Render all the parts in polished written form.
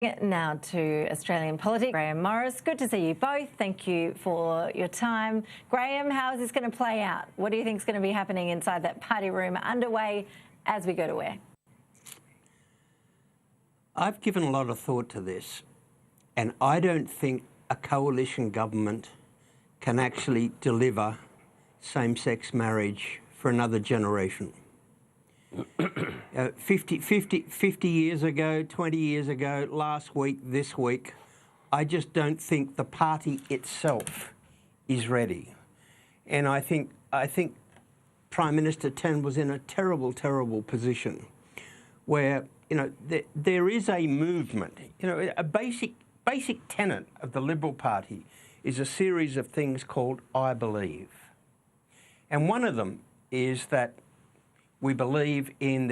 Now to Australian politics. Grahame Morris, good to see you both. Thank you for your time. Grahame, how is this going to play out? What do you think is going to be happening inside that party room underway as we go to air? I've given a lot of thought to this, and I don't think a coalition government can actually deliver same-sex marriage for another generation. 50 years ago, 20 years ago, last week, this week, I just don't think the party itself is ready. And I think Prime Minister Tan was in a terrible, terrible position where, there is a movement. A basic tenet of the Liberal Party is a series of things called I believe. And one of them is that we believe in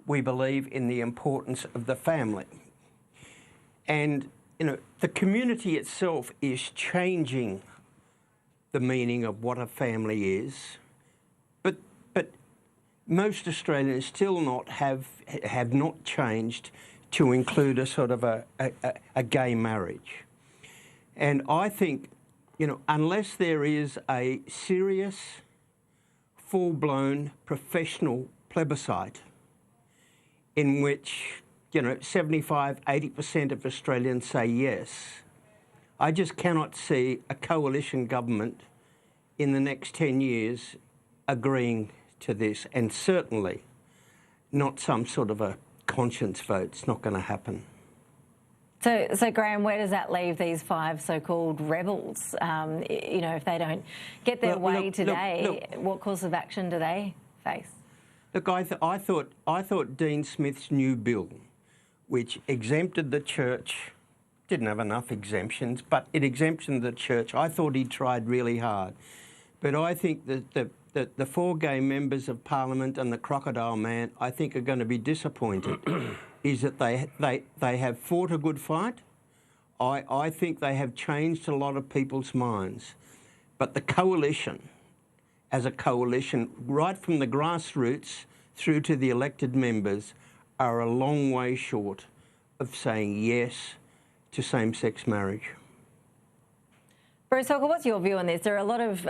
we believe in the importance of the family. And, the community itself is changing the meaning of what a family is. But most Australians still have not changed to include a sort of a gay marriage. And I think, unless there is a serious, full-blown professional plebiscite in which, 75–80% of Australians say yes, I just cannot see a coalition government in the next 10 years agreeing to this, and certainly not some sort of a conscience vote. It's not going to happen. So Grahame, where does that leave these five so-called rebels? If they don't get their way today, what course of action do they face? Look, I thought Dean Smith's new bill, which exempted the church, didn't have enough exemptions, but it exempted the church. I thought he tried really hard. But I think that the four gay members of Parliament and the Crocodile Man, I think, are going to be disappointed. Is that they have fought a good fight. I think they have changed a lot of people's minds. But the coalition, as a coalition, right from the grassroots through to the elected members, are a long way short of saying yes to same-sex marriage. Bruce Hawker, what's your view on this? There are a lot of,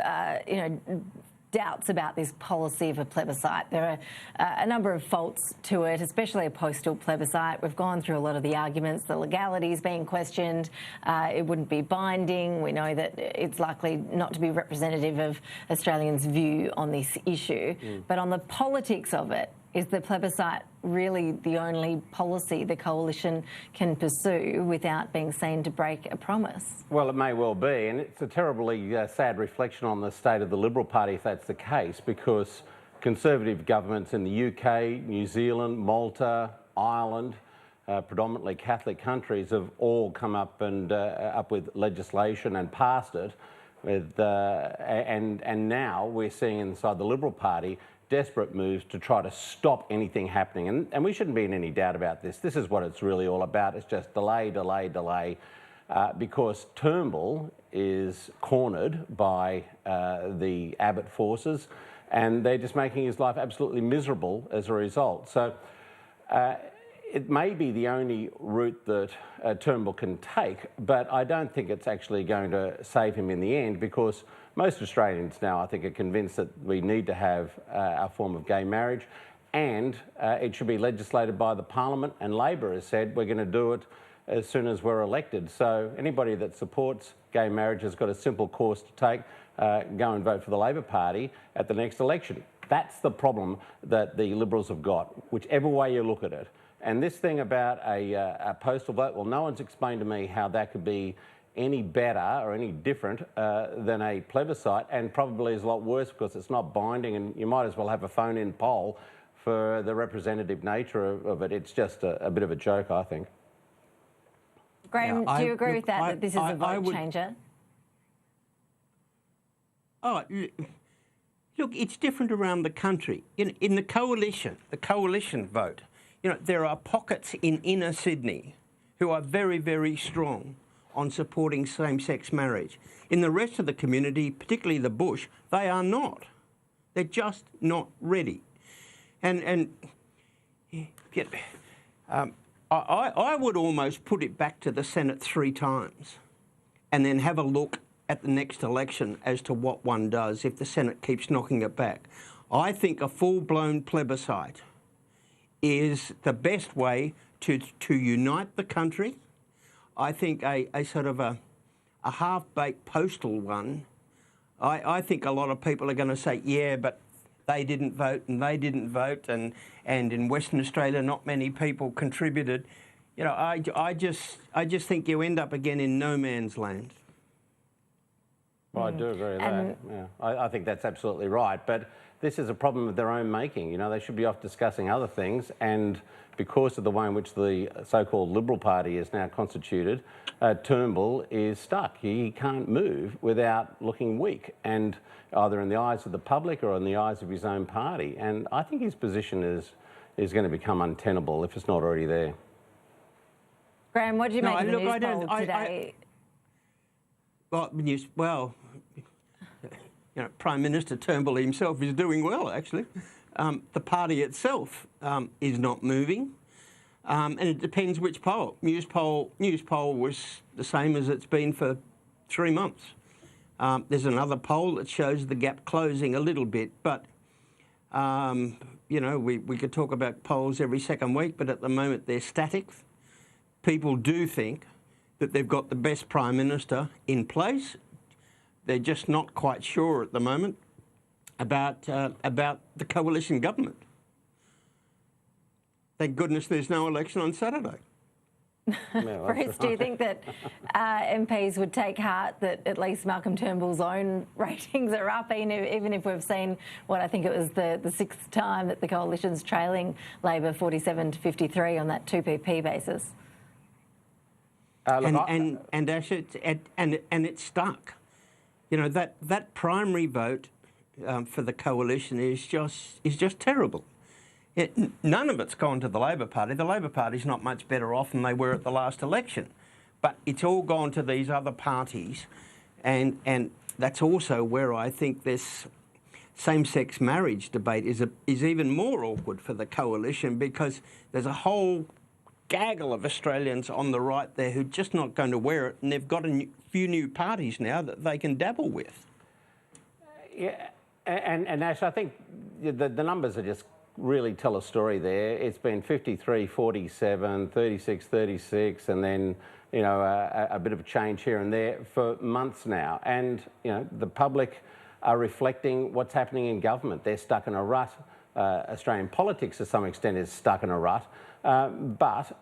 doubts about this policy of a plebiscite. There are a number of faults to it, especially a postal plebiscite. We've gone through a lot of the arguments, the legalities being questioned. It wouldn't be binding. We know that it's likely not to be representative of Australians' view on this issue. But on the politics of it, is the plebiscite really the only policy the coalition can pursue without being seen to break a promise? Well, it may well be, and it's a terribly sad reflection on the state of the Liberal Party if that's the case, because Conservative governments in the UK, New Zealand, Malta, Ireland, predominantly Catholic countries, have all come up with legislation and passed it. And now we're seeing inside the Liberal Party desperate moves to try to stop anything happening. And we shouldn't be in any doubt about this. This is what it's really all about. It's just delay, delay, delay, because Turnbull is cornered by the Abbott forces, and they're just making his life absolutely miserable as a result. So it may be the only route that Turnbull can take, but I don't think it's actually going to save him in the end, because most Australians now, I think, are convinced that we need to have a form of gay marriage, and it should be legislated by the Parliament, and Labor has said we're going to do it as soon as we're elected. So anybody that supports gay marriage has got a simple course to take: go and vote for the Labor Party at the next election. That's the problem that the Liberals have got, whichever way you look at it. And this thing about a postal vote, well, no one's explained to me how that could be any better or any different than a plebiscite, and probably is a lot worse because it's not binding, and you might as well have a phone-in poll for the representative nature of it. It's just a bit of a joke, I think. Grahame, do you agree with that this is a vote changer? Oh, look, it's different around the country. In the coalition vote, there are pockets in inner Sydney who are very, very strong on supporting same-sex marriage. In the rest of the community, particularly the bush, they are not. They're just not ready. And I would almost put it back to the Senate 3 times and then have a look at the next election as to what one does if the Senate keeps knocking it back. I think a full-blown plebiscite is the best way to unite the country. I think a sort of a half-baked postal one, I think a lot of people are going to say, yeah, but they didn't vote and they didn't vote, and in Western Australia not many people contributed. You know, I just think you end up again in no man's land. Well, I do agree with that. Yeah, I think that's absolutely right. But this is a problem of their own making. You know, they should be off discussing other things, and because of the way in which the so-called Liberal Party is now constituted, Turnbull is stuck. He can't move without looking weak, and either in the eyes of the public or in the eyes of his own party. And I think his position is going to become untenable if it's not already there. Graham, what do you make of the news poll today? Well, you know, Prime Minister Turnbull himself is doing well, actually. The party itself is not moving, and it depends which poll. News poll was the same as it's been for 3 months. There's another poll that shows the gap closing a little bit, but you know, we could talk about polls every second week, but at the moment they're static. People do think that they've got the best Prime Minister in place. They're just not quite sure at the moment about the coalition government. Thank goodness there's no election on Saturday. Bruce, do you think that MPs would take heart that at least Malcolm Turnbull's own ratings are up, even if we've seen what I think it was the 6th time that the coalition's trailing Labor 47 to 53 on that 2PP basis? And it's stuck. You know, that primary vote for the coalition is just terrible. None of it's gone to the Labor Party. The Labor Party's not much better off than they were at the last election, but it's all gone to these other parties, and that's also where I think this same-sex marriage debate is even more awkward for the coalition, because there's a whole gaggle of Australians on the right there who are just not going to wear it, and they've got a few new parties now that they can dabble with. Yeah, and Ash, I think the numbers are just really tell a story there. It's been 53, 47, 36, 36, and then, you know, a bit of a change here and there for months now. And, you know, the public are reflecting what's happening in government. They're stuck in a rut. Australian politics, to some extent, is stuck in a rut. But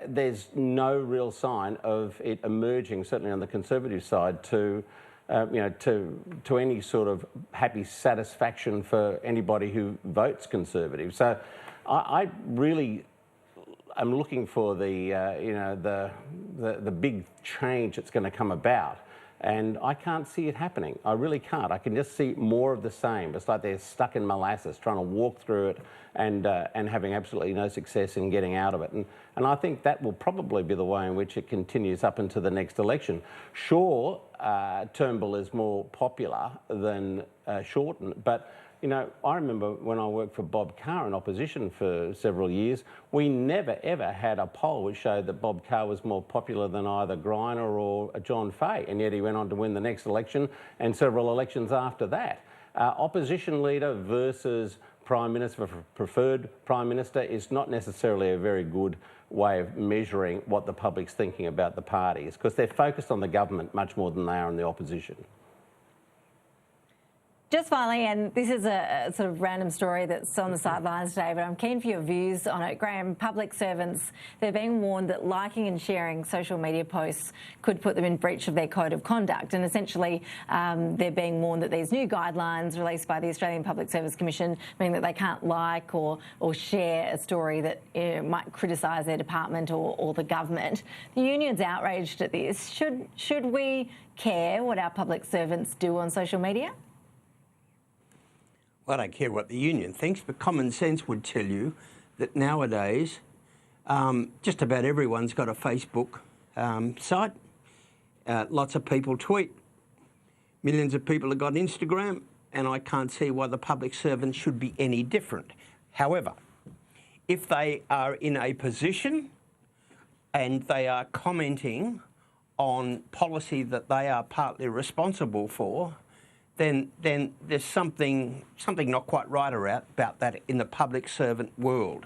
there's no real sign of it emerging, certainly on the Conservative side, to you know, to any sort of happy satisfaction for anybody who votes Conservative. So I really am looking for the you know, the big change that's going to come about. And I can't see it happening. I really can't. I can just see more of the same. It's like they're stuck in molasses, trying to walk through it and having absolutely no success in getting out of it. And I think that will probably be the way in which it continues up into the next election. Sure, Turnbull is more popular than Shorten, but you know, I remember when I worked for Bob Carr in opposition for several years, we never ever had a poll which showed that Bob Carr was more popular than either Grahame or John Fay, and yet he went on to win the next election and several elections after that. Opposition leader versus Prime Minister, preferred Prime Minister, is not necessarily a very good way of measuring what the public's thinking about the parties, because they're focused on the government much more than they are on the opposition. Just finally, and this is a sort of random story that's on the sidelines today, but I'm keen for your views on it. Grahame, public servants, they're being warned that liking and sharing social media posts could put them in breach of their code of conduct. And essentially, they're being warned that these new guidelines released by the Australian Public Service Commission mean that they can't like or share a story that might criticise their department or the government. The union's outraged at this. Should we care what our public servants do on social media? Well, I don't care what the union thinks, but common sense would tell you that nowadays just about everyone's got a Facebook site. Lots of people tweet. Millions of people have got Instagram, and I can't see why the public servants should be any different. However, if they are in a position and they are commenting on policy that they are partly responsible for, then there's something not quite right about that in the public servant world.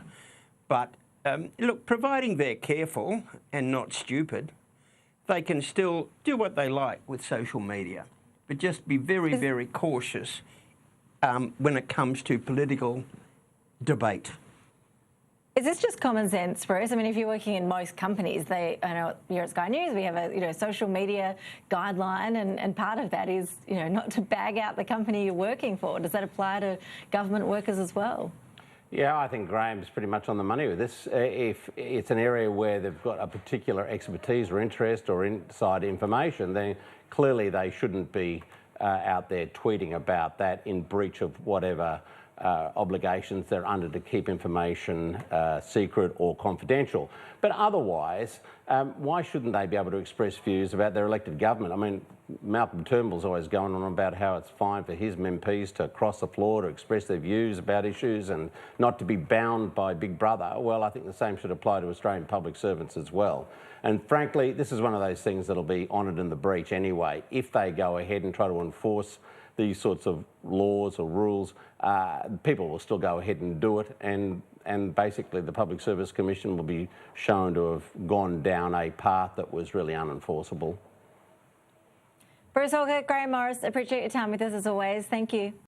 But look, providing they're careful and not stupid, they can still do what they like with social media, but just be very, very cautious when it comes to political debate. Is this just common sense, Bruce? I mean, if you're working in most companies, I know here at Sky News we have a social media guideline, and part of that is not to bag out the company you're working for. Does that apply to government workers as well? Yeah, I think Grahame's pretty much on the money with this. If it's an area where they've got a particular expertise or interest or inside information, then clearly they shouldn't be out there tweeting about that in breach of whatever obligations they're under to keep information secret or confidential. But otherwise, why shouldn't they be able to express views about their elected government? I mean, Malcolm Turnbull's always going on about how it's fine for his MPs to cross the floor to express their views about issues and not to be bound by Big Brother. Well, I think the same should apply to Australian public servants as well. And frankly, this is one of those things that'll be honoured in the breach anyway. If they go ahead and try to enforce these sorts of laws or rules, people will still go ahead and do it, and basically the Public Service Commission will be shown to have gone down a path that was really unenforceable. Bruce Holker, Grahame Morris, appreciate your time with us as always. Thank you.